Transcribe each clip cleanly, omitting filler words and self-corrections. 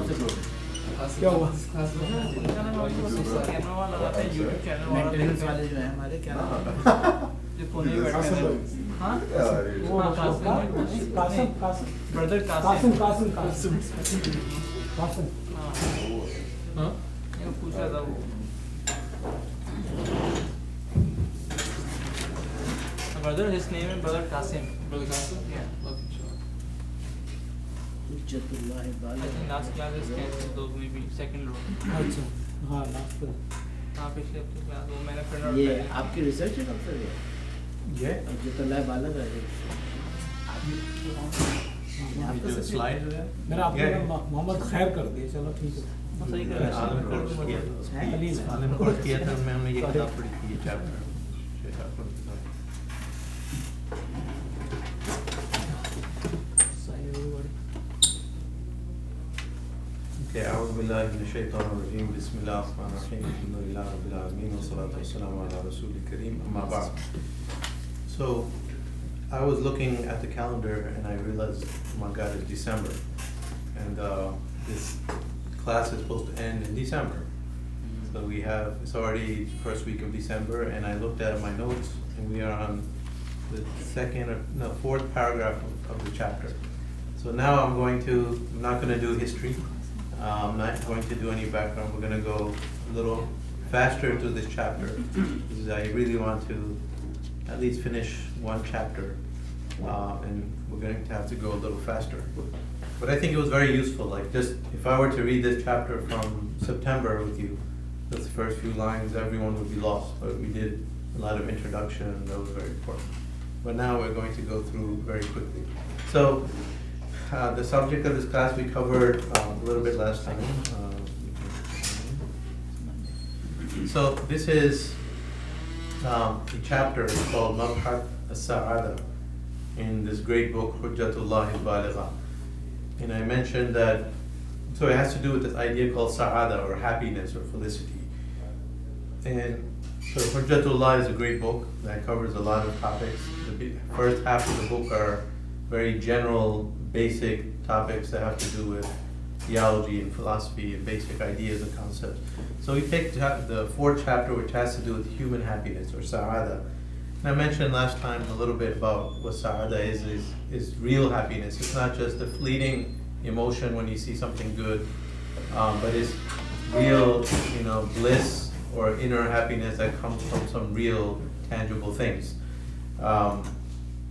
से बोल क्या हुआ? यूट्यूब चैनल मेंटेनेंस वाले जो है हमारे क्या नाम है? जो पुणे में बैठे हैं। हाँ वो कासिम ब्रदर कासिम कासिम हाँ ये पूछ रहा था वो brother, his name is brother Qasim. Brother Qasim? Yeah. Okay, sure. उज्जतुल्लाह I बाल think last class is cancelled though, maybe second row. अच्छा हाँ लास्ट पर हाँ पिछले हफ्ते क्लास वो मैंने प्रिंट आउट ये आपकी रिसर्च है कब से ये उज्जतुल्लाह बालग है जो स्लाइड है मेरा आपने मोहम्मद खैर कर दिया, चलो ठीक है। सही कर रहा आलम है। कोर्स किया खलील है। आलम कोर्स किया था मैं हमने ये किताब पढ़ी थी ये chapter Okay, أعوذ بالله من الشيطان الرجيم بسم الله الرحمن الرحيم الحمد لله رب العالمين والصلاة والسلام على رسول الكريم أما بعد. So I was looking at the calendar and I realized, oh my God, it's December, and this class is supposed to end in December. So it's already first week of December, and I looked at my notes, and we are on the fourth paragraph of the chapter. So now I'm not going to do history. I'm not going to do any background. We're going to go a little faster into this chapter because I really want to at least finish one chapter, and we're going to have to go a little faster. But I think it was very useful. Like, just if I were to read this chapter from September with you, those first few lines, everyone would be lost. But we did a lot of introduction, and that was very important. But now we're going to go through very quickly. So the subject of this class we covered a little bit last time. So this is a chapter called Mabhat as-Sa'ada in this great book, Hujjatullah al-Baligha. And I mentioned that, so it has to do with this idea called Sa'ada, or happiness or felicity. And so Hujjatullah is a great book that covers a lot of topics. The first half of the book are very general, basic topics that have to do with theology and philosophy and basic ideas and concepts. So we picked the fourth chapter, which has to do with human happiness, or Sa'ada. And I mentioned last time a little bit about what Sa'ada is real happiness. It's not just a fleeting emotion when you see something good, but it's real, bliss or inner happiness that comes from some real, tangible things.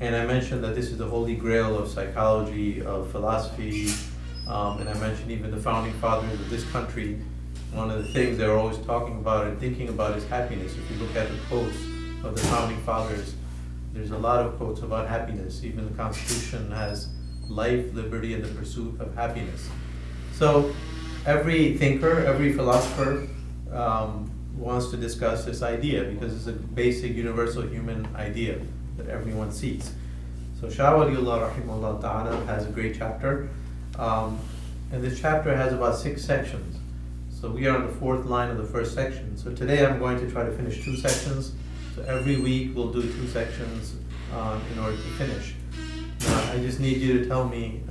And I mentioned that this is the holy grail of psychology, of philosophy, and I mentioned even the founding fathers of this country. One of the things they're always talking about and thinking about is happiness. If you look at the quotes of the founding fathers, there's a lot of quotes about happiness. Even the Constitution has life, liberty, and the pursuit of happiness. So every thinker, every philosopher wants to discuss this idea because it's a basic universal human idea that everyone sees. So Shah Waliullah rahimahullah ta'ala has a great chapter, and this chapter has about 6 sections. So we are on the 4th line of the first section. So today I'm going to try to finish 2 sections. So every week we'll do 2 sections in order to finish. Now I just need you to tell me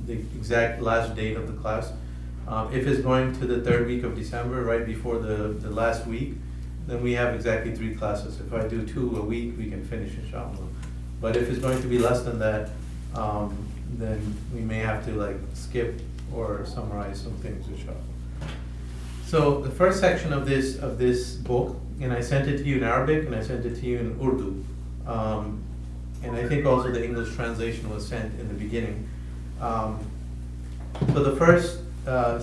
the exact last date of the class. If it's going to the 3rd week of December, right before the last week, then we have exactly 3 classes. If I do 2 a week, we can finish, inshallah. But if it's going to be less than that, then we may have to skip or summarize some things, inshallah. So the first section of this book, and I sent it to you in Arabic and I sent it to you in Urdu, and I think also the English translation was sent in the beginning. So the first.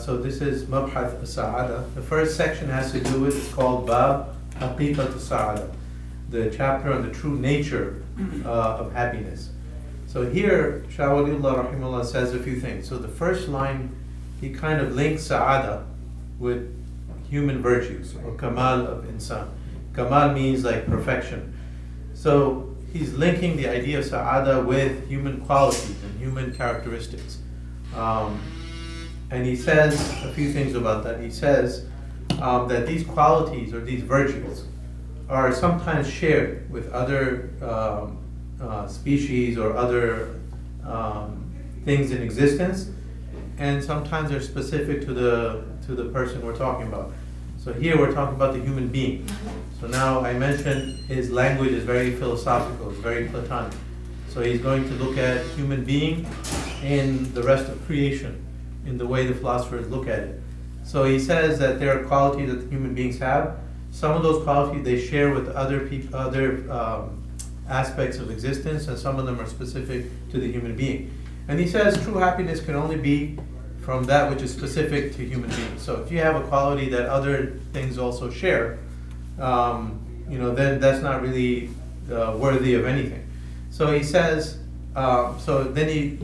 So this is Mabhath as-Sa'ada. The first section has to do with, it's called Bab Haqiqat as-Sa'ada, the chapter on the true nature of happiness. So here, Shah Waliullah rahimahullah says a few things. So the first line, he kind of links Sa'ada with human virtues, or Kamal of Insan. Kamal means perfection. So he's linking the idea of Sa'ada with human qualities and human characteristics. And he says a few things about that. He says that these qualities or these virtues are sometimes shared with other species or other things in existence, and sometimes they're specific to the person we're talking about. So here we're talking about the human being. So now I mentioned his language is very philosophical, it's very Platonic. So he's going to look at human being in the rest of creation, in the way the philosophers look at it. So he says that there are qualities that human beings have. Some of those qualities they share with other people, other aspects of existence, and some of them are specific to the human being. And he says true happiness can only be from that which is specific to human beings. So if you have a quality that other things also share, then that's not really worthy of anything. So he says, so then he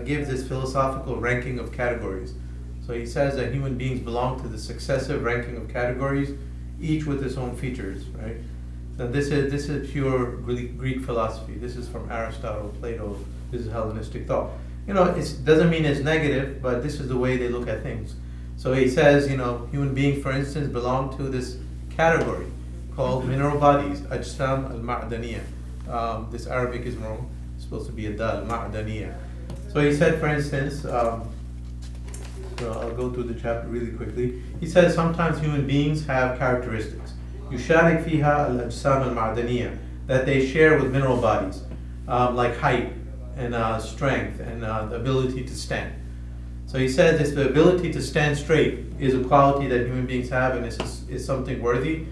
gives this philosophical ranking of categories. So he says that human beings belong to the successive ranking of categories, each with its own features, right? So this is pure Greek philosophy. This is from Aristotle, Plato. This is Hellenistic thought. It doesn't mean it's negative, but this is the way they look at things. So he says, human beings, for instance, belong to this category called mineral bodies, ajsam al-ma'daniyah. This Arabic is wrong. It's supposed to be a dal, ma'daniyah. So he said, for instance, so I'll go through the chapter really quickly. He says sometimes human beings have characteristics. يشارك فيها الأجسام المعدنية, that they share with mineral bodies, like height and strength and the ability to stand. So he says this, the ability to stand straight is a quality that human beings have, and is something worthy.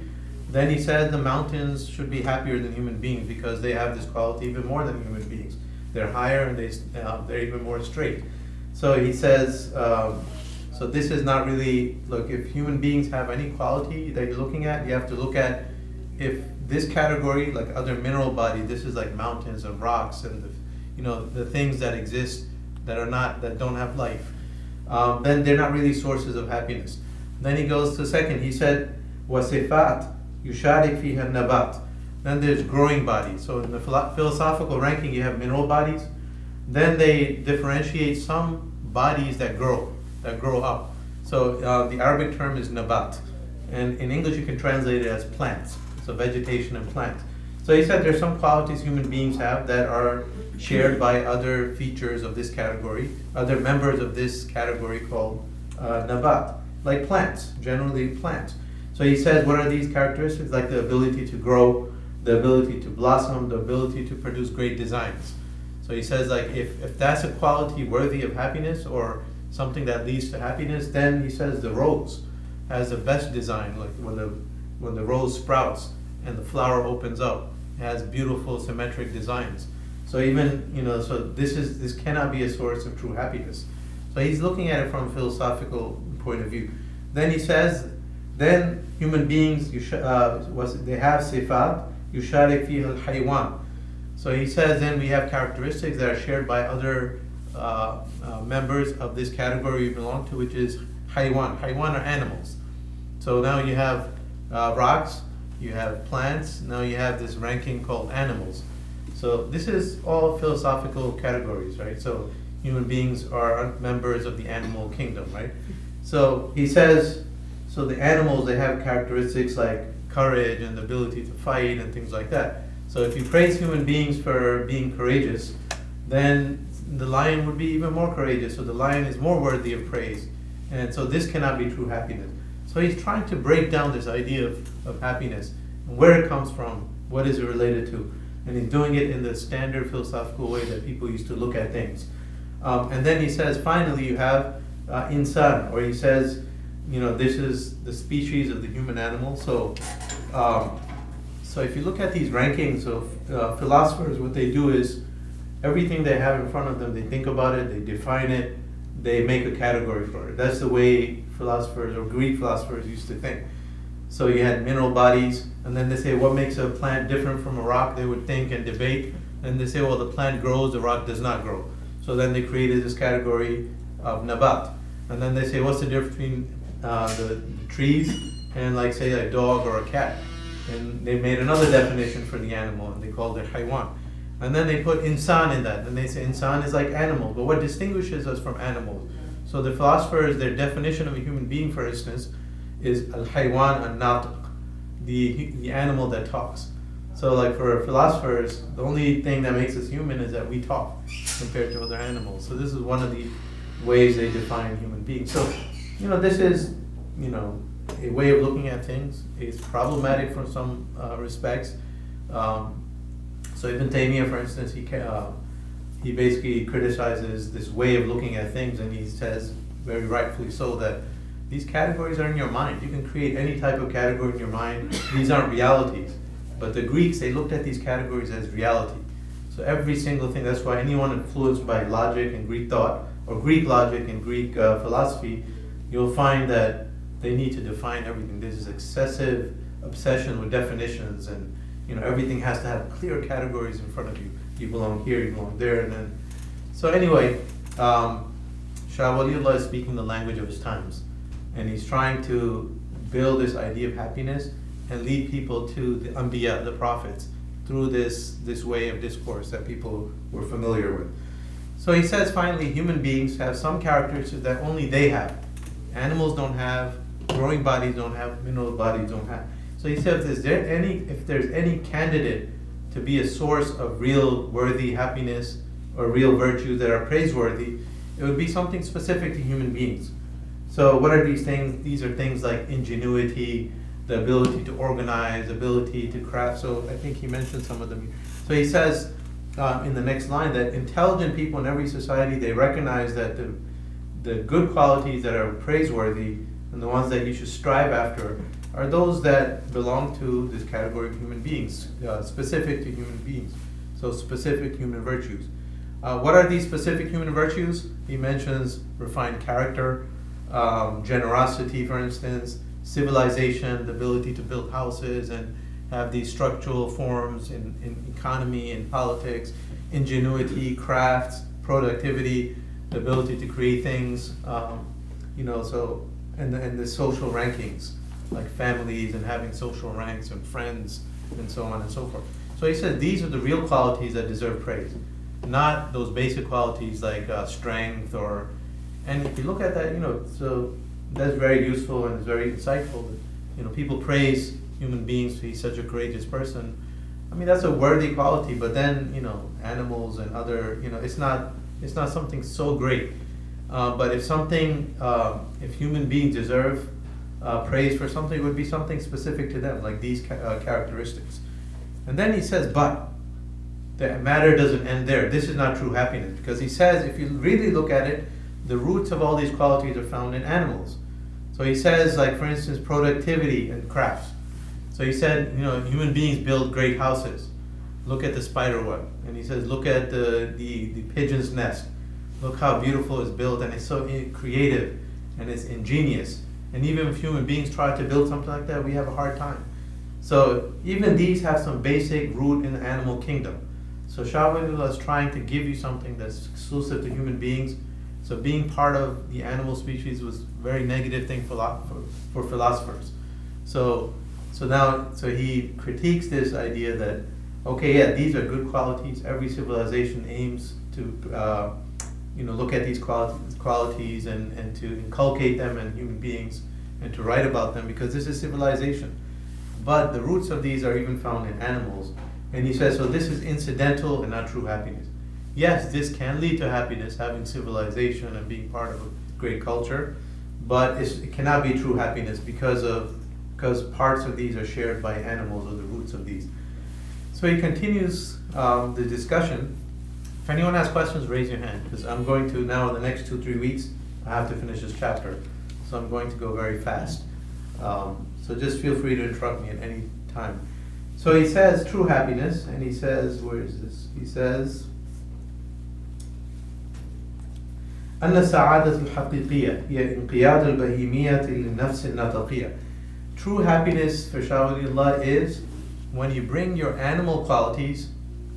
Then he says the mountains should be happier than human beings because they have this quality even more than human beings. They're higher and they're even more straight. So he says, so this is not really, look, if human beings have any quality that you're looking at, you have to look at if this category, like other mineral bodies, this is like mountains and rocks and the things that exist that don't have life, then they're not really sources of happiness. Then he goes to second, he said, وَصِفَاتْ يُشَارِكْ فِيهَا النَّبَاتِ. Then there's growing bodies. So in the philosophical ranking, you have mineral bodies. Then they differentiate some bodies that grow up. So the Arabic term is nabat, and in English you can translate it as plants. So vegetation and plants. So he said there's some qualities human beings have that are shared by other features of this category, other members of this category called nabat, like plants, generally plants. So he says, what are these characteristics? Like the ability to grow, the ability to blossom, the ability to produce great designs. So he says, like, if that's a quality worthy of happiness or something that leads to happiness, then he says the rose has the best design. Like when the rose sprouts and the flower opens up, it has beautiful symmetric designs. So even so this cannot be a source of true happiness. So he's looking at it from a philosophical point of view. Then he says, then human beings they have sifat yusharik fiha al-haywan. So he says then we have characteristics that are shared by other members of this category we belong to, which is haywan. Haywan are animals. So now you have rocks, you have plants, now you have this ranking called animals. So this is all philosophical categories, right? So human beings are members of the animal kingdom, right? So he says, so the animals, they have characteristics like courage and the ability to fight and things like that. So if you praise human beings for being courageous, then the lion would be even more courageous. So the lion is more worthy of praise. And so this cannot be true happiness. So he's trying to break down this idea of happiness, and where it comes from, what is it related to. And he's doing it in the standard philosophical way that people used to look at things. And then he says, finally, you have insan, or he says, this is the species of the human animal. So if you look at these rankings of philosophers, what they do is everything they have in front of them, they think about it, they define it, they make a category for it. That's the way philosophers or Greek philosophers used to think. So you had mineral bodies, and then they say, what makes a plant different from a rock? They would think and debate, and they say, well, the plant grows, the rock does not grow. So then they created this category of nabat. And then they say, what's the difference between the trees and, like, say, a dog or a cat? And they made another definition for the animal, and they called it haywan. And then they put insan in that, and they say insan is like animal, but what distinguishes us from animals? So the philosophers, their definition of a human being, for instance, is al-haywan al-natiq, the animal that talks. So like for philosophers, the only thing that makes us human is that we talk compared to other animals. So this is one of the ways they define human beings. So, this is, a way of looking at things. It's problematic from some respects. So Ibn Taymiyyah, for instance, he basically criticizes this way of looking at things, and he says, very rightfully so, that these categories are in your mind. You can create any type of category in your mind. These aren't realities. But the Greeks, they looked at these categories as reality. So every single thing, that's why anyone influenced by logic and Greek thought, or Greek logic and Greek philosophy, you'll find that they need to define everything. There's this excessive obsession with definitions, and everything has to have clear categories in front of you. You belong here, you belong there, and then. So anyway, Shah Waliullah is speaking the language of his times, and he's trying to build this idea of happiness and lead people to the Anbiya, the prophets, through this way of discourse that people were familiar with. So he says finally, human beings have some characteristics that only they have. Animals don't have, growing bodies don't have, mineral bodies don't have. So he says, if there's any candidate to be a source of real worthy happiness or real virtues that are praiseworthy, it would be something specific to human beings. So what are these things? These are things like ingenuity, the ability to organize, ability to craft. So I think he mentioned some of them. So he says in the next line that intelligent people in every society, they recognize that the good qualities that are praiseworthy and the ones that you should strive after are those that belong to this category of human beings, specific to human beings. So specific human virtues. What are these specific human virtues? He mentions refined character, generosity, for instance, civilization, the ability to build houses and have these structural forms in economy and politics, ingenuity, crafts, productivity, the ability to create things, so and the social rankings, like families and having social ranks and friends and so on and so forth. So he says these are the real qualities that deserve praise, not those basic qualities like strength and if you look at that, so that's very useful and it's very insightful. People praise human beings, he's such a courageous person. I mean, that's a worthy quality, but then, animals and other, it's not something so great. But if human beings deserve praise for something, it would be something specific to them, like these characteristics. And then he says, but the matter doesn't end there. This is not true happiness, because he says, if you really look at it, the roots of all these qualities are found in animals. So he says, like for instance, productivity and crafts. So he said, human beings build great houses. Look at the spider web. And he says, look at the pigeon's nest. Look how beautiful it's built, and it's so creative and it's ingenious. And even if human beings try to build something like that, we have a hard time. So even these have some basic root in the animal kingdom. So Shah Waliullah is trying to give you something that's exclusive to human beings. So being part of the animal species was a very negative thing for philosophers. So he critiques this idea that, okay, yeah, these are good qualities. Every civilization aims to look at these qualities and to inculcate them in human beings and to write about them, because this is civilization. But the roots of these are even found in animals. And he says, so this is incidental and not true happiness. Yes, this can lead to happiness, having civilization and being part of a great culture, but it cannot be true happiness because parts of these are shared by animals, or the roots of these. So he continues the discussion. If anyone has questions, raise your hand, because I'm going to now, in the next 2-3 weeks, I have to finish this chapter. So I'm going to go very fast. So just feel free to interrupt me at any time. So he says true happiness, and he says, where is this? He says, أن السعادة الحقيقية هي انقياد البهيمية للنفس النطقية. True happiness for Shah Waliullah is when you bring your animal qualities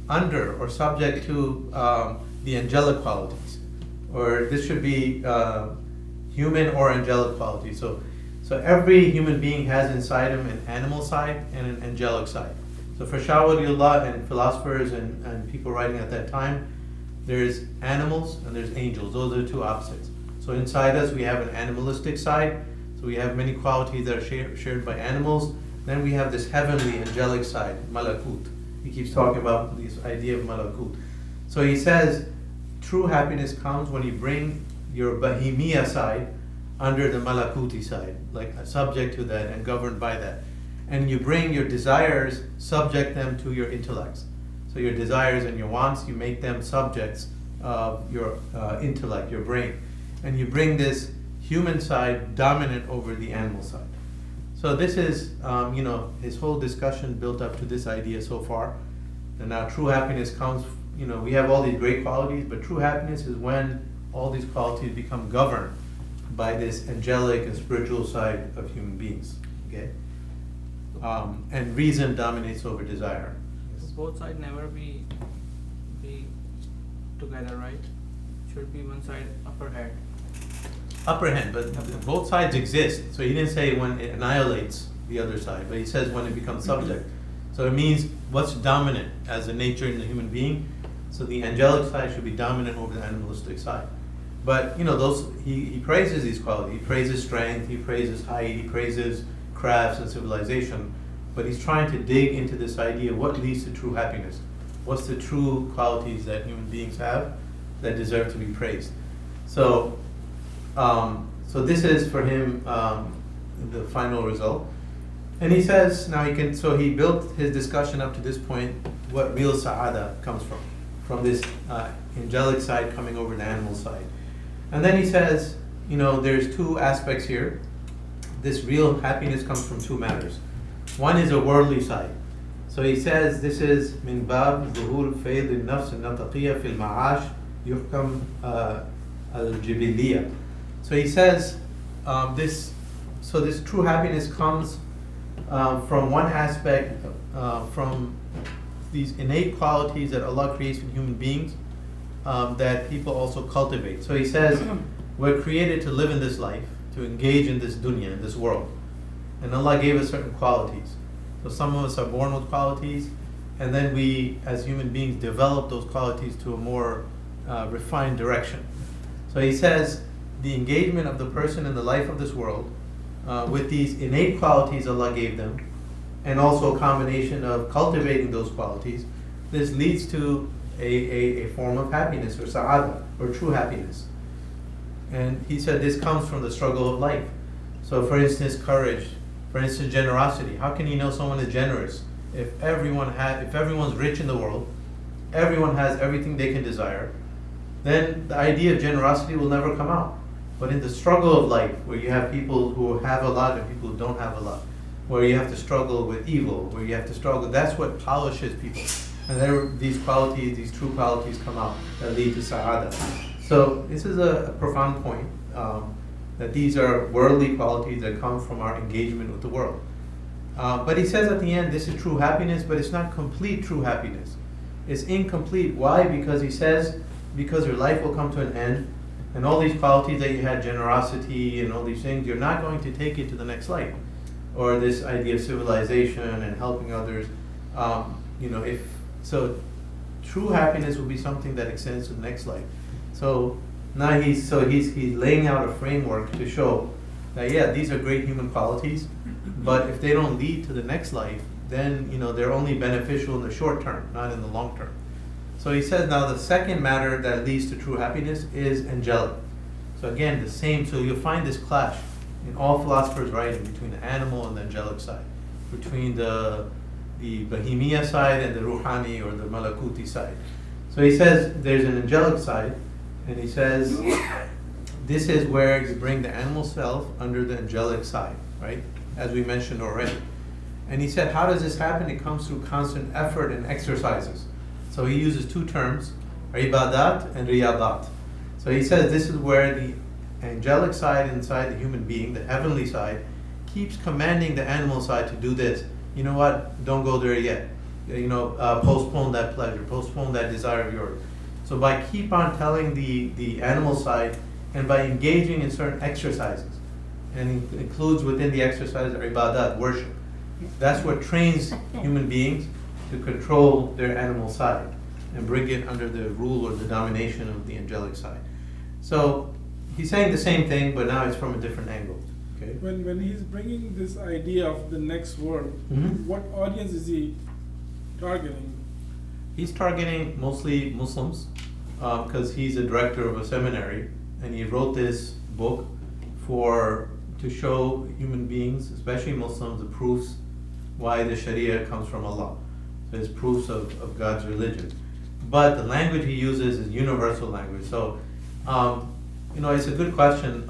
under or subject to the angelic qualities, or this should be human or angelic qualities. So every human being has inside him an animal side and an angelic side. So for Shah Waliullah and philosophers and people writing at that time, there's animals and there's angels. Those are the two opposites. So inside us we have an animalistic side. So we have many qualities that are shared by animals. Then we have this heavenly angelic side, malakut. He keeps talking about this idea of malakut. So he says true happiness comes when you bring your Bahimiya side under the Malakuti side, like subject to that and governed by that. And you bring your desires, subject them to your intellects. So your desires and your wants, you make them subjects of your intellect, your brain. And you bring this human side dominant over the animal side. So this is, his whole discussion built up to this idea so far. And now true happiness comes, we have all these great qualities, but true happiness is when all these qualities become governed by this angelic and spiritual side of human beings, okay? And reason dominates over desire. Both sides never be together, right? Should be one side upper head. Upper hand, but both sides exist. So he didn't say when it annihilates the other side, but he says when it becomes subject. So it means what's dominant as a nature in the human being. So the angelic side should be dominant over the animalistic side. But he praises these qualities. He praises strength, he praises height, he praises crafts and civilization. But he's trying to dig into this idea, what leads to true happiness? What's the true qualities that human beings have that deserve to be praised? So this is for him the final result. And he says, so he built his discussion up to this point, what real sa'ada comes from this angelic side coming over the animal side. And then he says, there's two aspects here. This real happiness comes from two matters. One is a worldly side. So he says this is min bab zuhur fayd al-nafs al-nataqiyya fil ma'ash yuhkam al-jibiliyya. So he says this true happiness comes from one aspect, from these innate qualities that Allah creates in human beings that people also cultivate. So he says we're created to live in this life, to engage in this dunya, in this world. And Allah gave us certain qualities. So some of us are born with qualities, and then we, as human beings, develop those qualities to a more refined direction. So he says the engagement of the person in the life of this world with these innate qualities Allah gave them, and also a combination of cultivating those qualities, this leads to a form of happiness, or sa'ada, or true happiness. And he said this comes from the struggle of life. So for instance, courage, for instance, generosity. How can you know someone is generous? If everyone's rich in the world, everyone has everything they can desire, then the idea of generosity will never come out. But in the struggle of life, where you have people who have a lot and people who don't have a lot, where you have to struggle with evil, where you have to struggle, that's what polishes people. And then these qualities, these true qualities come out that lead to sa'ada. So this is a profound point, that these are worldly qualities that come from our engagement with the world. But he says at the end, this is true happiness, but it's not complete true happiness. It's incomplete. Why? Because he says, because your life will come to an end, and all these qualities that you had, generosity and all these things, you're not going to take it to the next life. Or this idea of civilization and helping others. So true happiness will be something that extends to the next life. So now he's laying out a framework to show that these are great human qualities, but if they don't lead to the next life, then they're only beneficial in the short term, not in the long term. So he says now the second matter that leads to true happiness is angelic. So again, the same. So you'll find this clash in all philosophers' writing between the animal and the angelic side, between the Bahimiya side and the Ruhani or the Malakuti side. So he says there's an angelic side, and he says this is where you bring the animal self under the angelic side, right? As we mentioned already. And he said, how does this happen? It comes through constant effort and exercises. So he uses two terms, ibadat and riyadat. So he says this is where the angelic side inside the human being, the heavenly side, keeps commanding the animal side to do this. You know what? Don't go there yet. Postpone that pleasure, postpone that desire of yours. So by keep on telling the animal side, and by engaging in certain exercises, and it includes within the exercise ibadat, worship, that's what trains human beings to control their animal side and bring it under the rule or the domination of the angelic side. So he's saying the same thing, but now it's from a different angle. Okay. When he's bringing this idea of the next world, what audience is he targeting? He's targeting mostly Muslims, because he's a director of a seminary, and he wrote this book to show human beings, especially Muslims, the proofs why the Sharia comes from Allah. So it's proofs of God's religion. But the language he uses is universal language. So, it's a good question.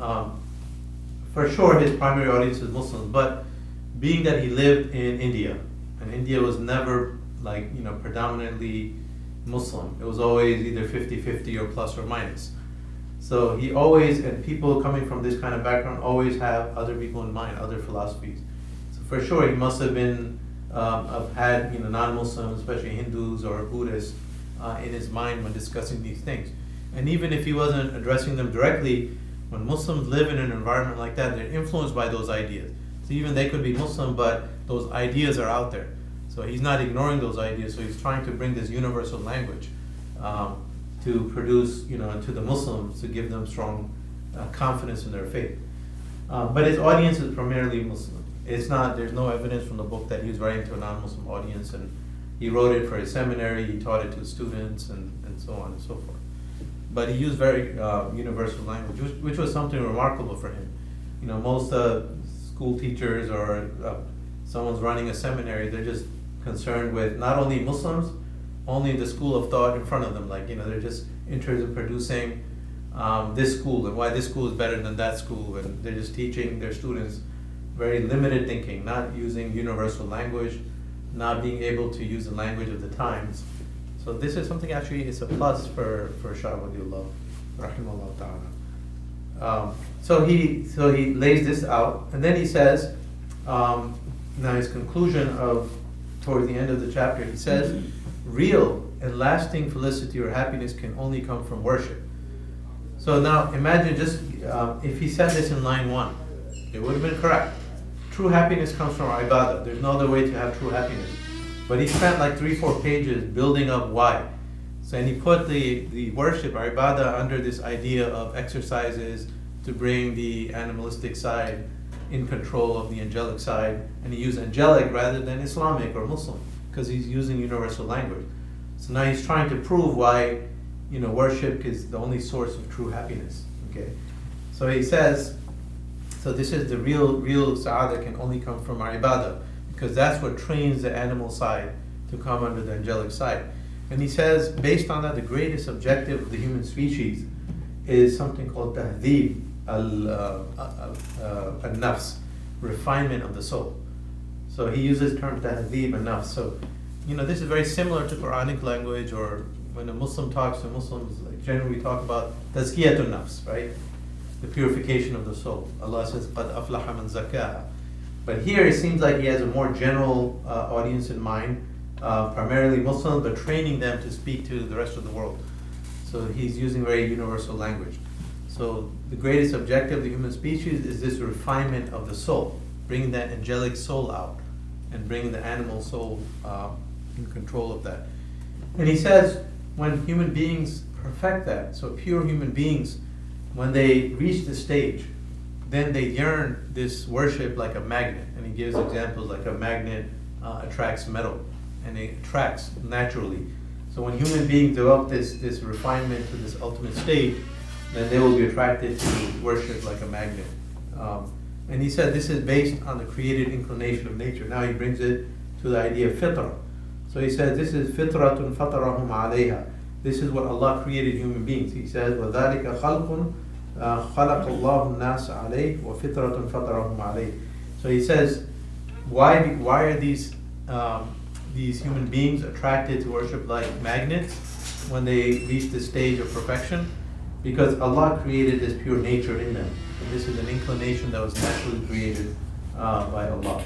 For sure, his primary audience is Muslims, but being that he lived in India, and India was never predominantly Muslim. It was always either 50-50 or plus or minus. So he always, and people coming from this kind of background always have other people in mind, other philosophies. So for sure he must have been, had non-Muslims, especially Hindus or Buddhists, in his mind when discussing these things. And even if he wasn't addressing them directly, when Muslims live in an environment like that, they're influenced by those ideas. So even they could be Muslim, but those ideas are out there. So he's not ignoring those ideas, so he's trying to bring this universal language to produce, to the Muslims, to give them strong confidence in their faith. But his audience is primarily Muslim. There's no evidence from the book that he was writing to a non-Muslim audience, and he wrote it for his seminary, he taught it to students, and so on and so forth. But he used very universal language, which was something remarkable for him. Most school teachers or someone's running a seminary, they're just concerned with not only Muslims, only the school of thought in front of them. They're just interested in producing this school and why this school is better than that school, and they're just teaching their students very limited thinking, not using universal language, not being able to use the language of the times. So this is something actually, it's a plus for Shah Waliullah, rahimahullah ta'ala. So he lays this out, and then he says, now his conclusion towards the end of the chapter, he says, real and lasting felicity or happiness can only come from worship. So now imagine if he said this in line 1, it would have been correct. True happiness comes from ibadah. There's no other way to have true happiness. But he spent 3-4 pages building up why. So, and he put the worship, or ibadah, under this idea of exercises to bring the animalistic side in control of the angelic side. And he used angelic rather than Islamic or Muslim, because he's using universal language. So now he's trying to prove why worship is the only source of true happiness. Okay, so he says, so this is the real sa'adah can only come from our ibadah, because that's what trains the animal side to come under the angelic side. And he says, based on that, the greatest objective of the human species is something called tahdhib al-nafs, refinement of the soul. So he uses the term tahdhib al-nafs. So, this is very similar to Quranic language, or when a Muslim talks to Muslims, generally talk about tazkiyatun nafs, right? The purification of the soul. Allah says, قَدْ أَفْلَحَ مَنْ زَكَّاهَا. But here it seems like he has a more general audience in mind, primarily Muslims, but training them to speak to the rest of the world. So he's using very universal language. So the greatest objective of the human species is this refinement of the soul, bringing that angelic soul out and bringing the animal soul in control of that. And he says, when human beings perfect that, so pure human beings, when they reach the stage, then they yearn this worship like a magnet. And he gives examples like a magnet attracts metal, and it attracts naturally. So when human beings develop this refinement to this ultimate state, then they will be attracted to worship like a magnet. And he said this is based on the created inclination of nature. Now he brings it to the idea of fitrah. So he says this is fitratun fatarahum alayha. This is what Allah created human beings. He says, وَذَلِكَ خَلْقٌ خَلَقَ اللَّهُ النَّاسَ عَلَيْهِ وَفِطْرَةٌ فَطَرَهُمْ عَلَيْهِ. So he says, why are these human beings attracted to worship like magnets when they reach the stage of perfection? Because Allah created this pure nature in them. So this is an inclination that was naturally created by Allah.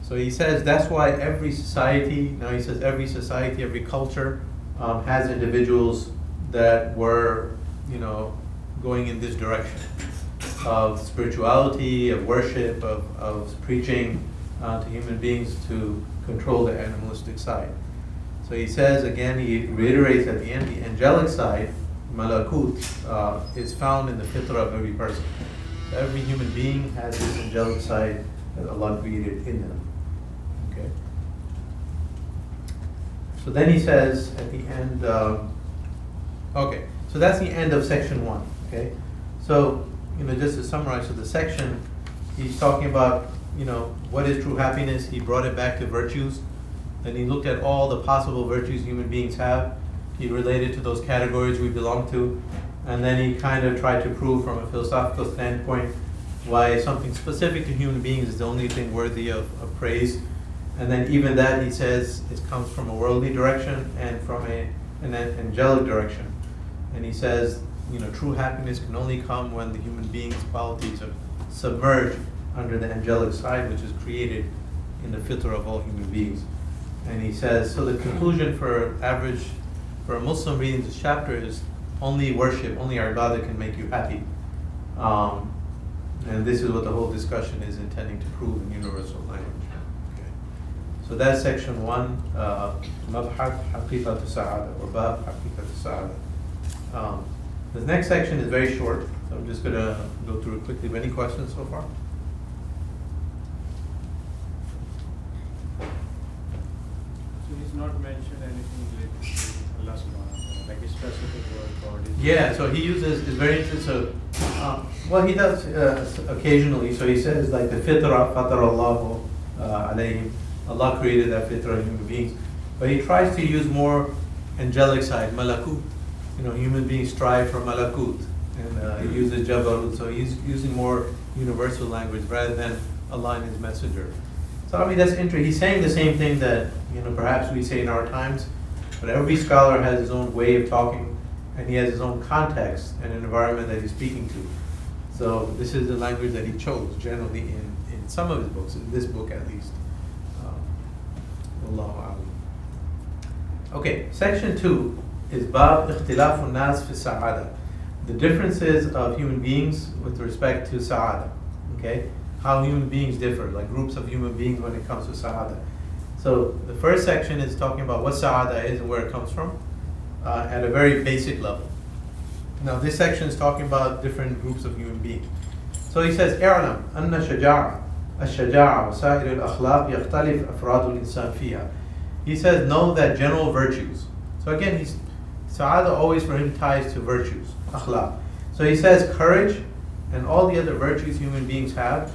So he says that's why every society, every culture has individuals that were, going in this direction of spirituality, of worship, of preaching to human beings to control the animalistic side. So he says again, he reiterates at the end, the angelic side, malakut, is found in the fitrah of every person. So every human being has this angelic side that Allah created in them. Okay. So then he says at the end, okay, so that's the end of section 1. Okay, so just to summarize, so the section he's talking about, what is true happiness. He brought it back to virtues, and he looked at all the possible virtues human beings have. He related to those categories we belong to, and then he kind of tried to prove from a philosophical standpoint why something specific to human beings is the only thing worthy of praise. And then even that, he says, it comes from a worldly direction and from an angelic direction. And he says, true happiness can only come when the human being's qualities are submerged under the angelic side, which is created in the fitrah of all human beings. And he says, so the conclusion for a Muslim reading this chapter is only worship, only ibadah can make you happy. And this is what the whole discussion is intending to prove in universal language. Okay. So that's section 1, Mabhat Haqiqat Sa'ada, or Bab Haqiqat Sa'ada. The next section is very short, so I'm just going to go through it quickly. Any questions so far? So he's not mentioned anything related to Allah subhanahu wa ta'ala, like a specific word for it. Yeah, so he uses, it's very interesting. So, well, he does occasionally. So he says, like the fitrah, fatara Allahu alayhim. Allah created that fitrah in human beings. But he tries to use more angelic side, malakut. Human beings strive for malakut. And he uses jabarut. So he's using more universal language rather than Allah and His Messenger. So I mean, that's interesting. He's saying the same thing that, perhaps we say in our times. But every scholar has his own way of talking, and he has his own context and environment that he's speaking to. So this is the language that he chose generally in some of his books, in this book at least. Wallahu a'lam. Okay, section 2 is Bab Ikhtilafun Nas fi Sa'ada. The differences of human beings with respect to Sa'ada. Okay? How human beings differ, like groups of human beings when it comes to Sa'ada. So the first section is talking about what Sa'ada is and where it comes from at a very basic level. Now this section is talking about different groups of human beings. So he says, اعلم أن الشجاعة وسائر الأخلاق يختلف أفراد الإنسان فيها. He says, know that general virtues. So again, Sa'ada always for him ties to virtues, akhlaq. So he says courage and all the other virtues human beings have.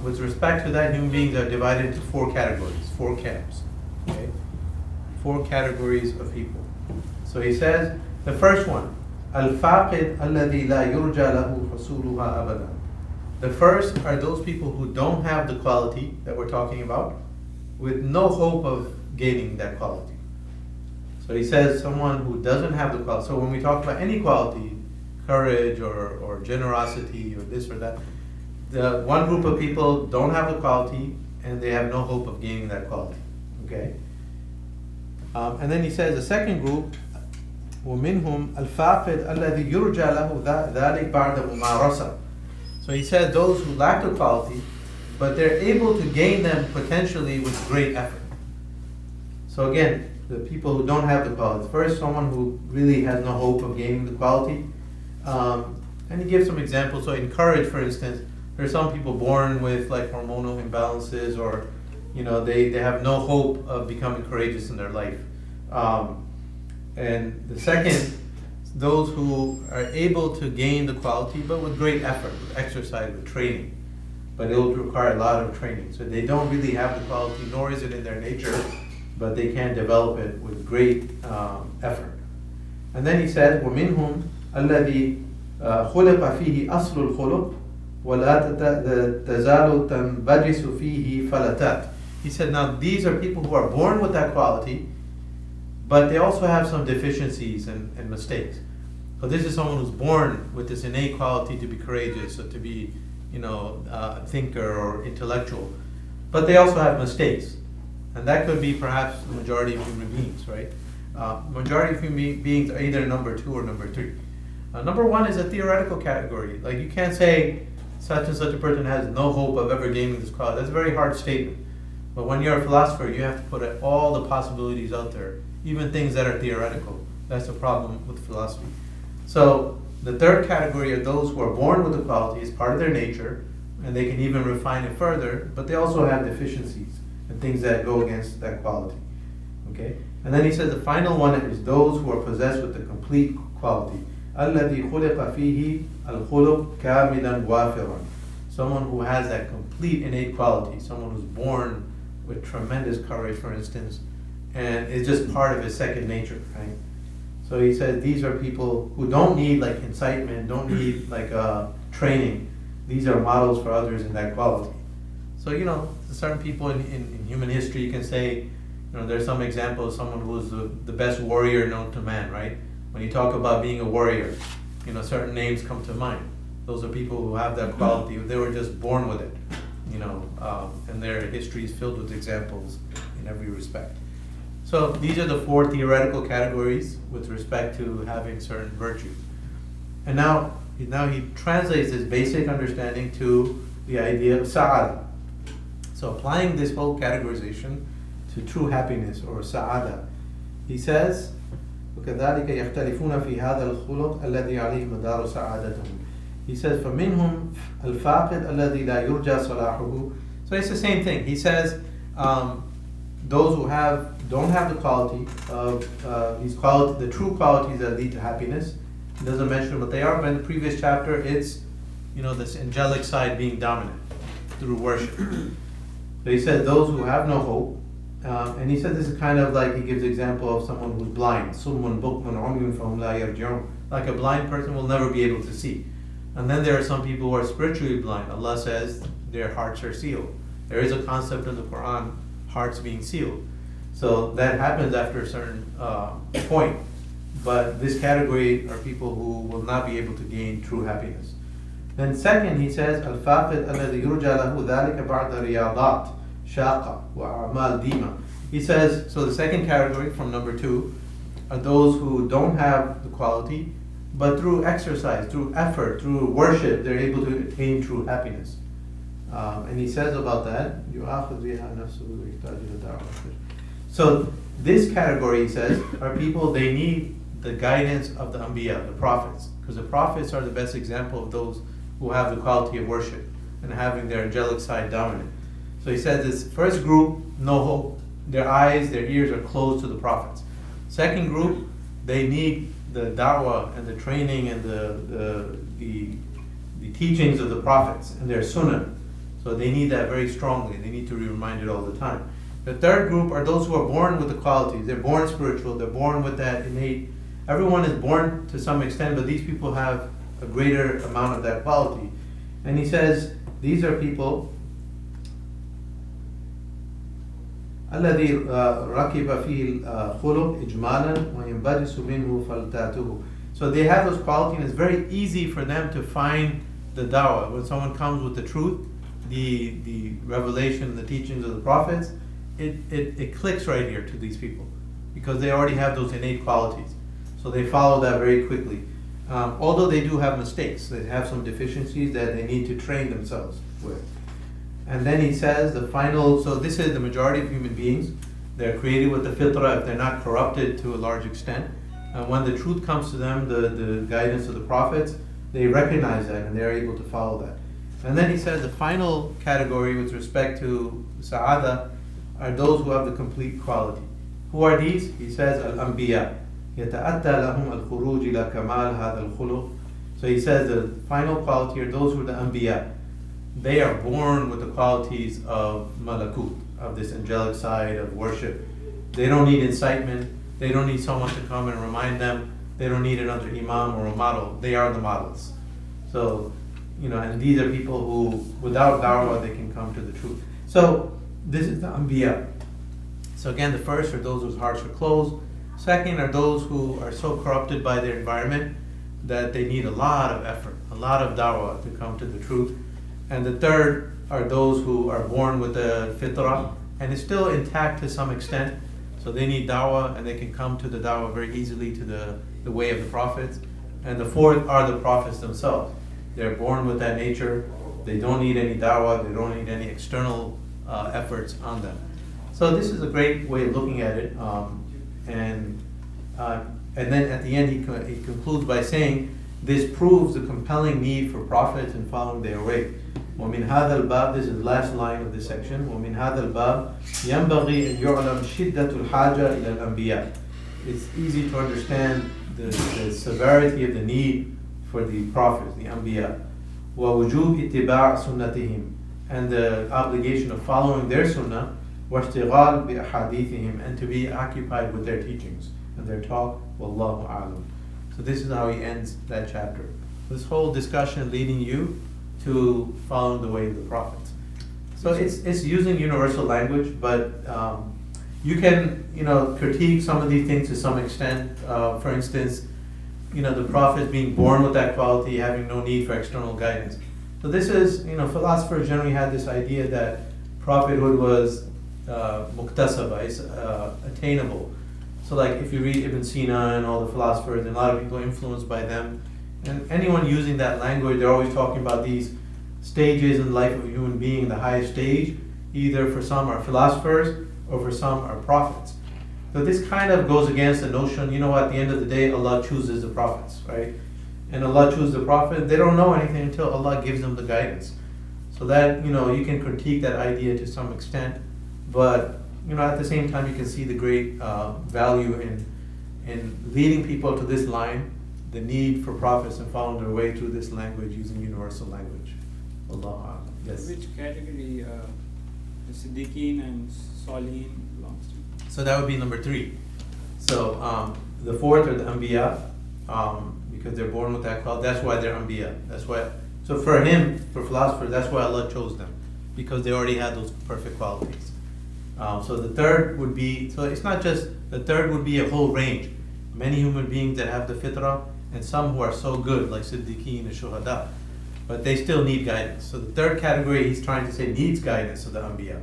With respect to that, human beings are divided into 4 categories, 4 camps. Okay? 4 categories of people. So he says, the first one, الفاقد الذي لا يرجى له حصولها أبدا. The first are those people who don't have the quality that we're talking about, with no hope of gaining that quality. So he says someone who doesn't have the quality. So when we talk about any quality, courage or generosity or this or that, the one group of people don't have the quality and they have no hope of gaining that quality. Okay? And then he says the second group, وَمِنْهُمْ الْفَاقِدْ الَّذِي يُرْجَى لَهُ ذَلِكَ بَعْدَ مُمَارَسَةٍ. So he says those who lack the quality, but they're able to gain them potentially with great effort. So again, the people who don't have the quality. First, someone who really has no hope of gaining the quality. And he gives some examples. So in courage, for instance, there are some people born with like hormonal imbalances, or they have no hope of becoming courageous in their life. And the second, those who are able to gain the quality, but with great effort, with exercise, with training. But it will require a lot of training. So they don't really have the quality, nor is it in their nature, but they can develop it with great effort. And then he says, وَمِنْهُمْ الَّذِي خُلِقَ فِيهِ أَصْلُ الْخُلُقِ وَلَا تَزَالُ تَنْبَجِسُ فِيهِ فَلَتَاتٍ. He said, now these are people who are born with that quality, but they also have some deficiencies and mistakes. So this is someone who's born with this innate quality to be courageous or to be, a thinker or intellectual. But they also have mistakes. And that could be perhaps the majority of human beings, right? Majority of human beings are either number 2 or number 3. Number 1 is a theoretical category. Like you can't say such and such a person has no hope of ever gaining this quality. That's a very hard statement. But when you're a philosopher, you have to put all the possibilities out there, even things that are theoretical. That's the problem with philosophy. So the third category are those who are born with the quality, it's part of their nature, and they can even refine it further, but they also have deficiencies and things that go against that quality. Okay? And then he says the final one is those who are possessed with the complete quality. الذي خلق فيه الخلق كاملا وافرا. Someone who has that complete innate quality, someone who's born with tremendous courage, for instance, and it's just part of his second nature, right? So he says these are people who don't need like incitement, don't need like training. These are models for others in that quality. So, you know, certain people in human history, you can say, you know, there's some example of someone who's the best warrior known to man, right? When you talk about being a warrior, you know, certain names come to mind. Those are people who have that quality. They were just born with it, you know, and their history is filled with examples in every respect. So these are the four theoretical categories with respect to having certain virtues. And now he translates this basic understanding to the idea of sa'ada. So applying this whole categorization to true happiness or sa'ada, he says, وَكَذَلِكَ يَخْتَلِفُونَ فِي هَذَا الْخُلُقِ الَّذِي عَلَيْهِ مَدَارُ سَعَادَتُهُم. He says, فَمِنْهُمْ الْفَاقِدْ الَّذِي لَا يُرْجَى صَلَاحُهُ. So it's the same thing. He says, those who don't have the quality of the true qualities that lead to happiness. He doesn't mention what they are, but in the previous chapter, it's, you know, this angelic side being dominant through worship. So he said those who have no hope, and he said this is kind of like, he gives example of someone who's blind. سُمٌّ بُكْمٌ عُمْيٌ فَهُمْ لَا يَرْجِعُونَ. Like a blind person will never be able to see. And then there are some people who are spiritually blind. Allah says their hearts are sealed. There is a concept in the Quran, hearts being sealed. So that happens after a certain point. But this category are people who will not be able to gain true happiness. Then second, he says, الفاقد الذي يرجى له ذلك بعد رياضات شاقة وأعمال ديمة. He says, so the second category from number 2 are those who don't have the quality, but through exercise, through effort, through worship, they're able to attain true happiness. And he says about that, so this category, he says, are people, they need the guidance of the Anbiya, the prophets, because the prophets are the best example of those who have the quality of worship and having their angelic side dominant. So he says this first group, no hope. Their eyes, their ears are closed to the prophets. Second group, they need the da'wah and the training and the teachings of the prophets and their sunnah. So they need that very strongly. They need to be reminded all the time. The third group are those who are born with the qualities. They're born spiritual. They're born with that innate. Everyone is born to some extent, but these people have a greater amount of that quality. And he says, these are people الذي ركب فيه الخلق إجمالا وينبجس منه فلتاته. So they have those qualities, and it's very easy for them to find the da'wah. When someone comes with the truth, the revelation, the teachings of the prophets, it clicks right here to these people because they already have those innate qualities. So they follow that very quickly. Although they do have mistakes, they have some deficiencies that they need to train themselves with. And then he says the final, so this is the majority of human beings. They're created with the fitrah if they're not corrupted to a large extent. And when the truth comes to them, the guidance of the prophets, they recognize that and they're able to follow that. And then he says the final category with respect to sa'ada are those who have the complete quality. Who are these? He says al-anbiya. يَتَأَتَّى لَهُمْ الْخُرُوجِ إِلَى كَمَالِ هَذَا الْخُلُقِ. So he says the final quality are those who are the anbiya. They are born with the qualities of malakut, of this angelic side of worship. They don't need incitement. They don't need someone to come and remind them. They don't need another imam or a model. They are the models. So, you know, and these are people who, without da'wah, they can come to the truth. So, this is the anbiya. So again, the first are those whose hearts are closed. Second are those who are so corrupted by their environment that they need a lot of effort, a lot of da'wah to come to the truth. And the third are those who are born with the fitrah and is still intact to some extent. So they need da'wah and they can come to the da'wah very easily to the way of the prophets. And the fourth are the prophets themselves. They're born with that nature. They don't need any da'wah. They don't need any external efforts on them. So this is a great way of looking at it. And then at the end he concludes by saying, this proves the compelling need for prophets and following their way. ومن هذا الباب, this is the last line of this section, ومن هذا الباب ينبغي أن يعلم شدة الحاجة إلى الأنبياء. It's easy to understand the severity of the need for the prophets, the Anbiya, وَوُجُوبِ اتِّبَاعِ سُنَّتِهِمْ, and the obligation of following their sunnah, وَاشْتِغَالِ بِأَحَادِيثِهِمْ, and to be occupied with their teachings and their talk, وَاللَّهُ أَعْلَمُ. So this is how he ends that chapter. This whole discussion leading you to following the way of the prophets. So it's using universal language, but you can critique some of these things to some extent. For instance, the prophet being born with that quality, having no need for external guidance. So this is, philosophers generally had this idea that prophethood was muktasaba, it's attainable. So like if you read Ibn Sina and all the philosophers, and a lot of people are influenced by them, and anyone using that language, they're always talking about these stages in the life of a human being. The highest stage, either for some are philosophers or for some are prophets. So this kind of goes against the notion, at the end of the day, Allah chooses the prophets, right? And Allah chooses the prophet, they don't know anything until Allah gives them the guidance. So that, you can critique that idea to some extent, but, at the same time, you can see the great value in leading people to this line, the need for prophets and following their way through this language using universal language. Allah. Yes. Which category the Siddiqeen and Salihin belongs to? So that would be number 3. So the fourth are the Anbiya, because they're born with that quality. That's why they're Anbiya. That's why. So for philosophers, that's why Allah chose them, because they already had those perfect qualities. So the third would be, so it's not just, the third would be a whole range. Many human beings that have the fitrah, and some who are so good, like Siddiqeen and Shuhada, but they still need guidance. So the third category, he's trying to say, needs guidance of the Anbiya.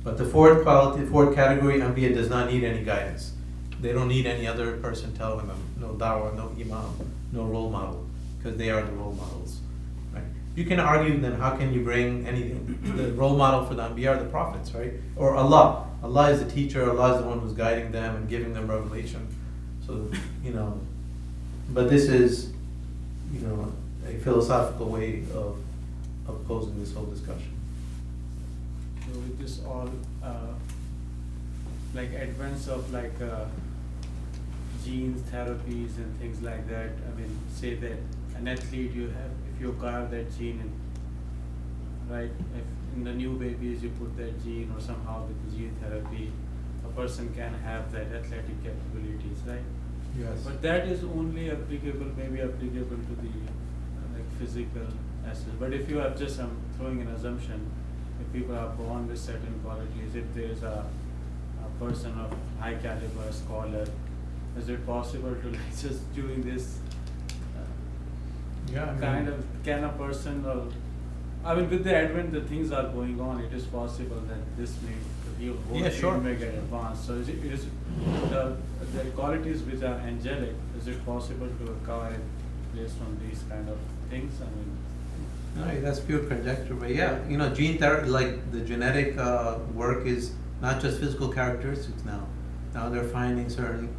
But the fourth category, Anbiya does not need any guidance. They don't need any other person telling them, no dawah, no imam, no role model, because they are the role models. Right? You can argue then, how can you bring anything? The role model for the Anbiya are the prophets, right? Or Allah. Allah is the teacher, Allah is the one who's guiding them and giving them revelation. So, but this is, a philosophical way of posing this whole discussion. So with this all, like advance of genes, therapies and things like that, say that an athlete if you carve that gene in, right, if in the new babies you put that gene, or somehow with the gene therapy, a person can have that athletic capabilities, right? Yes. But that is only maybe applicable to the physical aspect. But if you have just, I'm throwing an assumption, if people are born with certain qualities, if there is a person of high caliber, scholar, is it possible to just doing this can a person, with the advent that things are going on, it is possible that this may get advanced. So is the qualities which are angelic, is it possible to acquire based on these kind of things? No, that's pure conjecture, but yeah, gene therapy, like the genetic work is not just physical characteristics now. Now they're finding certain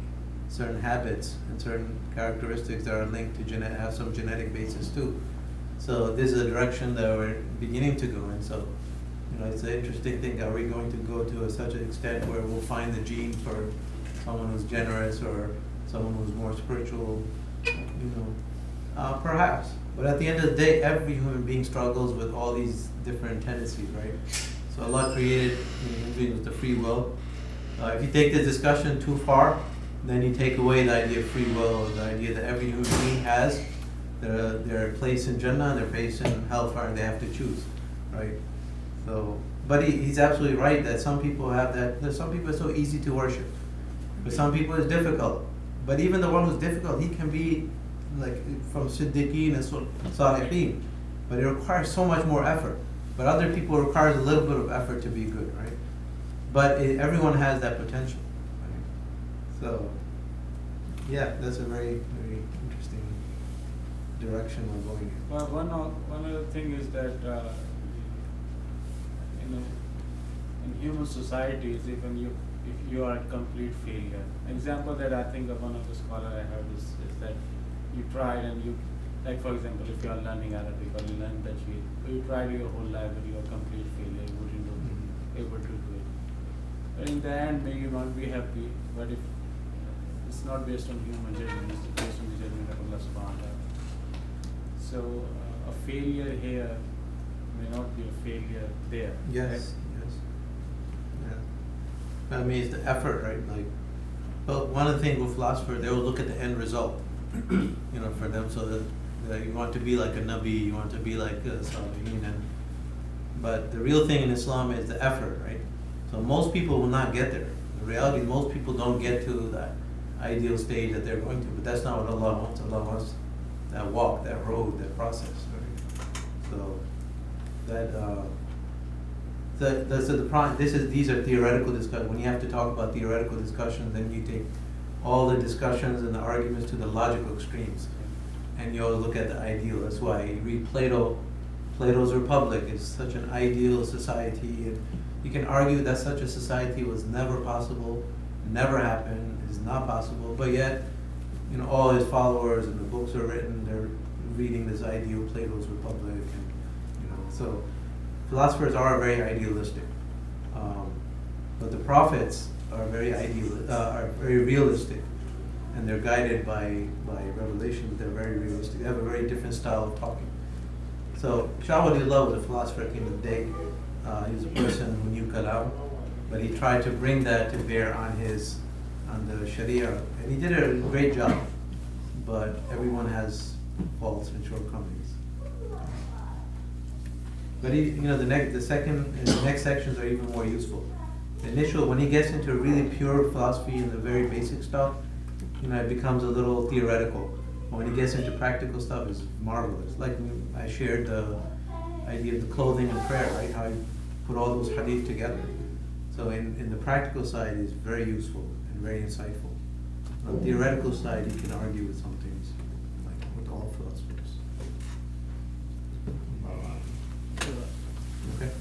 habits and certain characteristics that are linked to have some genetic basis too. So this is a direction that we're beginning to go in. So, it's an interesting thing. Are we going to go to such an extent where we'll find the gene for someone who's generous or someone who's more spiritual? Perhaps. But at the end of the day, every human being struggles with all these different tendencies, right? So Allah created human beings with the free will. If you take this discussion too far, then you take away the idea of free will, the idea that every human being has their place in Jannah and their place in hellfire, and they have to choose, right? So, but he's absolutely right that some people have that. There's some people are so easy to worship, but some people it's difficult. But even the one who's difficult, he can be like from Siddiqeen and Salihin, but it requires so much more effort. But other people it requires a little bit of effort to be good, right? But everyone has that potential, right? So, yeah, that's a very, very interesting direction we're going in. Well, one other thing is that in human societies, if you are a complete failure. Example that I think of, one of the scholars I heard is that you tried and you, like for example, if you are learning Arabic or you learn Tajweed, you tried your whole life but you are a complete failure, you wouldn't be able to do it. But in the end, may you not be happy, but if it's not based on human judgment, it's based on the judgment of Allah subhanahu wa ta'ala. So a failure here may not be a failure there. Yes, yes. Yeah. I mean, it's the effort, right? Like, well, one of the things with philosophers, they will look at the end result, you know, for them. So that you want to be like a Nabi, you want to be like a Salihin, but the real thing in Islam is the effort, right? So most people will not get there. The reality is most people don't get to that ideal stage that they're going to, but that's not what Allah wants. Allah wants that walk, that road, that process, right? So these are theoretical discussions. When you have to talk about theoretical discussions, then you take all the discussions and the arguments to the logical extremes, and you always look at the ideal. That's why you read Plato's Republic is such an ideal society, and you can argue that such a society was never possible, never happened, is not possible, but yet, you know, all his followers and the books are written, they're reading this ideal Plato's Republic, and you know, so philosophers are very idealistic, but the prophets are very realistic, and they're guided by revelation. They're very realistic. They have a very different style of talking. So Shah Waliullah was a philosopher at the end of the day. He was a person who knew Kalam, but he tried to bring that to bear on the Sharia, and he did a great job. But everyone has faults and shortcomings. But he, you know, the next sections are even more useful. The initial, when he gets into really pure philosophy and the very basic stuff, you know, it becomes a little theoretical. But when he gets into practical stuff, it's marvelous. Like I shared the idea of the clothing and prayer, right? How you put all those hadith together. So in the practical side, it's very useful and very insightful. On the theoretical side, you can argue with some things, like with all philosophers. Okay.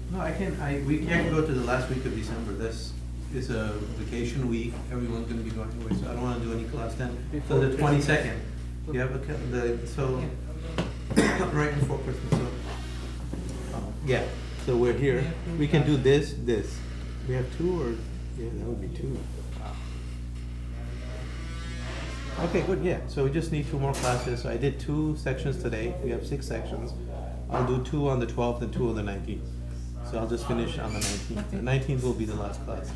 No, we can go to the last week of December. This is a vacation week. Everyone's going to be going away, so I don't want to do any class then. So the 22nd. You have right before Christmas. So, yeah. So we're here. We can do this. We have two, or yeah, that would be two. Okay, good. Yeah. So we just need 2 more classes. So I did 2 sections today. We have 6 sections. I'll do 2 on the 12th and 2 on the 19th. So I'll just finish on the 19th. The 19th will be the last class.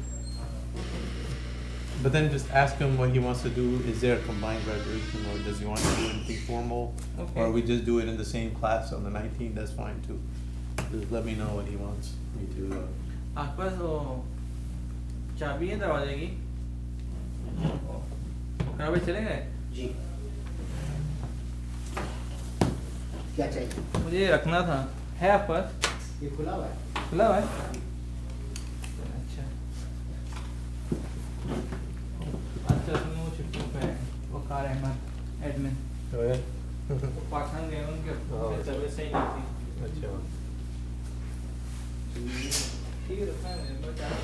But then just ask him what he wants to do. Is there a combined graduation, or does he want to do anything formal? Okay. Or we just do it in the same class on the 19th, that's fine too. Just let me know what he wants me to. आपके पास वो चाबी है दरवाजे की? कहाँ पे चले गए? जी क्या चाहिए? मुझे ये रखना था। है आपके पास? ये खुला हुआ है। खुला हुआ है? अच्छा। अच्छा सुनो, वो छुट्टियों पे है। वो कार अहमद एडमिन। वो पाकिस्तान गए, उनके तबीयत सही नहीं थी। अच्छा। ठीक है, रखना है, मैं चाहता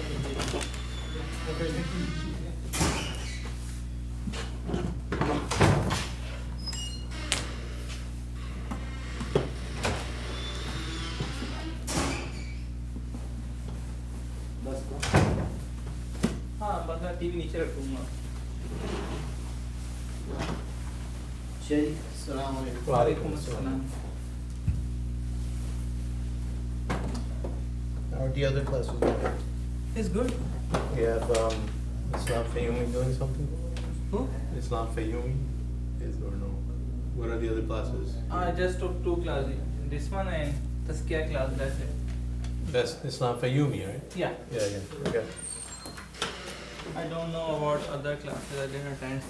हाँ, बस मैं टीवी नीचे रखूँगा। चलिए, अस्सलाम वालेकुम। वालेकुम अस्सलाम। How are the other classes going? It's good. We have Islam Fayoumi doing something? Who? Islam Fayoumi is or no? What are the other classes? I just took 2 classes. This one and Tazkiyah class, that's it. That's Islam Fayoumi, right? Yeah. Yeah. Okay. I don't know about other classes, I didn't attend.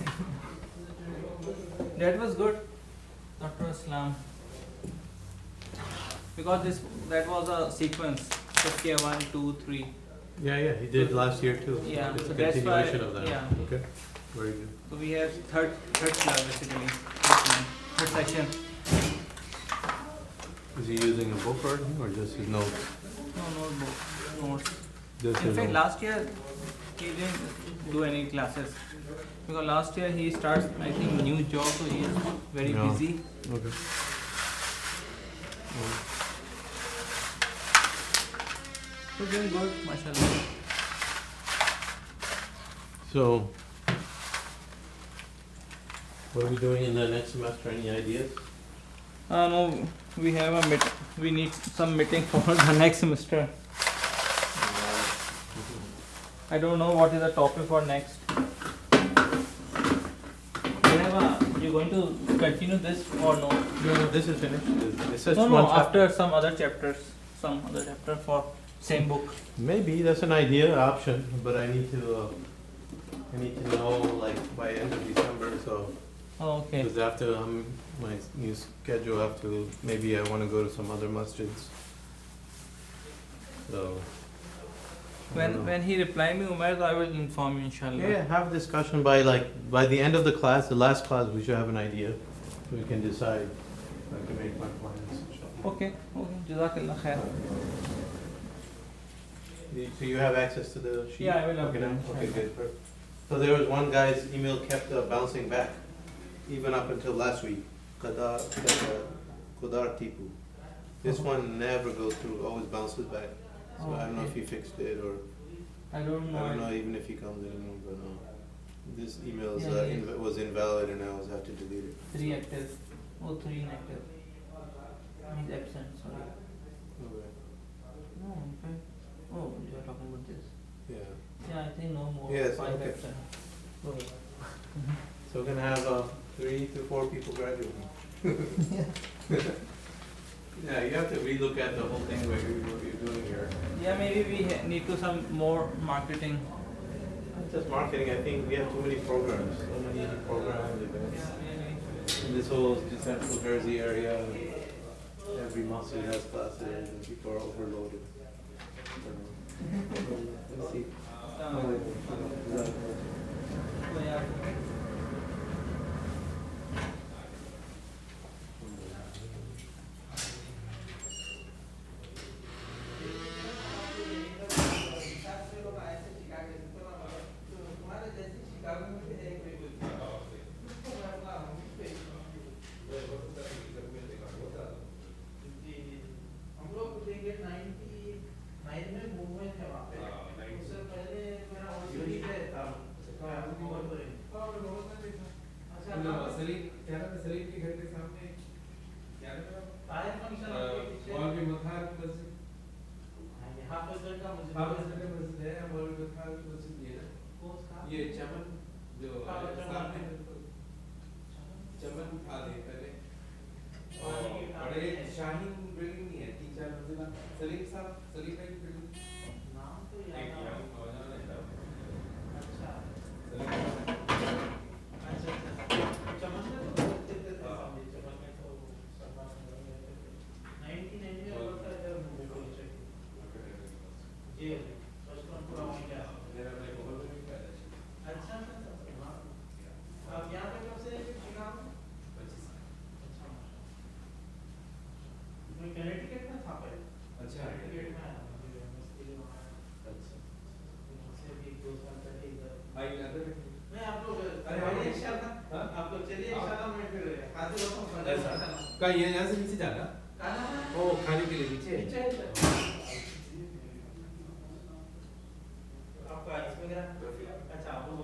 That was good, Dr. Islam. Because that was a sequence. Tazkiyah 1, 2, 3. Yeah, he did last year too. Yeah, It's so a that's why, continuation of that. yeah. Okay, very good. So we have third class basically. Third section. Is he using a book or anything, or just his notes? No notebook, notes. Just In his fact, notes. last year he didn't do any classes. Because last year he starts, I think, new job, so he is very Yeah. busy. Okay. So doing good, mashallah. So, what are we doing in the next semester? Any ideas? No, we have a we need some meeting for the next semester. I don't know what is the topic for next. You're going to continue this or no? No, this is finished. It's just No, one no, chapter. after some other chapter for same book. Maybe that's an idea, option, but I need to know like by end of December. So Oh, okay. because after my new schedule, maybe I want to go to some other masjids. So. I don't know. When he reply me, Umar, I will inform you, inshallah. Yeah, have a discussion by the end of the class, the last class, we should have an idea. We can decide. I can make my plans. inshallah. Okay, Jazakallah khair. So you have access to the sheet? Yeah, I will Okay, upload, now? Okay, inshallah. good. Perfect. So there was one guy's email kept bouncing back, even up until last week. Qadar Tipu. This one never goes through, always bounces back. So Oh, I don't know if okay. he fixed it or I don't know. I don't know even if he comes anymore. But this email is, Yeah, yes. was invalid and I always have to delete it. 3 active. Oh, 3 inactive. He's absent, sorry. Okay. No, okay. Oh, you are talking about this. Yeah. Yeah, I think no more. Yes, 5 okay. absent. Okay. So we're gonna have 3 to 4 people graduating. Yeah, you have to relook at the whole thing what you're doing here. Yeah, maybe we need to some more marketing. Not just marketing, I think we have too many programs, so many programs, events. In this whole Central Jersey area, every masjid has classes and people are overloaded. Let's see. So, yeah. ये चमन जो सामने चमन था दे पहले बड़े Shaheen building नहीं है 3-4 मंजिला सलीम भाई की बिल्डिंग नाम तो याद अच्छा चमन में तो चमन में तो 1990 में होता है जब ये फर्स्ट वन पूरा हो गया मेरा भाई बहुत बड़ी फायदा है अच्छा आप यहाँ पे कब से शिकागो 25 अच्छा मैं कनेक्टिकट में था पहले अच्छा कनेक्टिकट में आया मुझे एमएससी के लिए वहाँ अच्छा से भी 2 साल पहले इधर भाई इधर नहीं आप लोग अरे भाई इंशाल्लाह आप लोग चलिए इंशाल्लाह मैं फिर हाजिर होता हूँ का ये यहाँ से नीचे जाना ओ खाने के लिए नीचे आपका इसमें क्या अच्छा आप लोग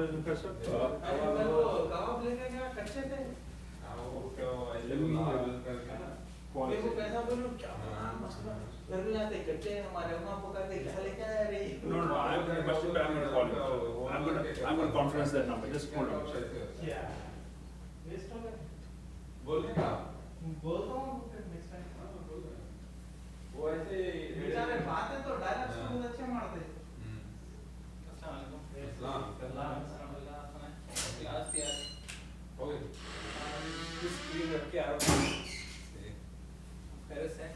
वो कबाब लेके गया कच्चे थे मेरे को कैसा बोलूं क्या मसला घर में जाते कच्चे हैं हमारे अम्मा पका के क्या लेके आया रे No, I'm going to question, but I'm going to call you. I'm going to conference that number. Just hold on. क्या वेस्ट हो गए बोल क्या बोलता हूँ नेक्स्ट टाइम वो ऐसे बेचारे बात है तो डायलॉग्स बहुत अच्छे मारते हैं स्क्रीन रख के आ रहा हूँ पेरिस है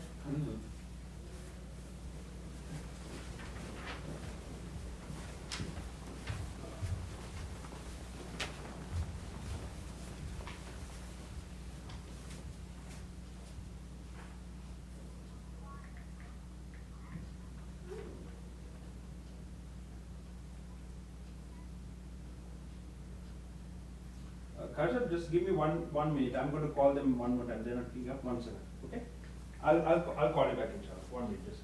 Karshav, just give me one minute. I'm going to call them one more time. They're not picking up. 1 second. Okay? I'll call you back, inshallah. 1 minute, just.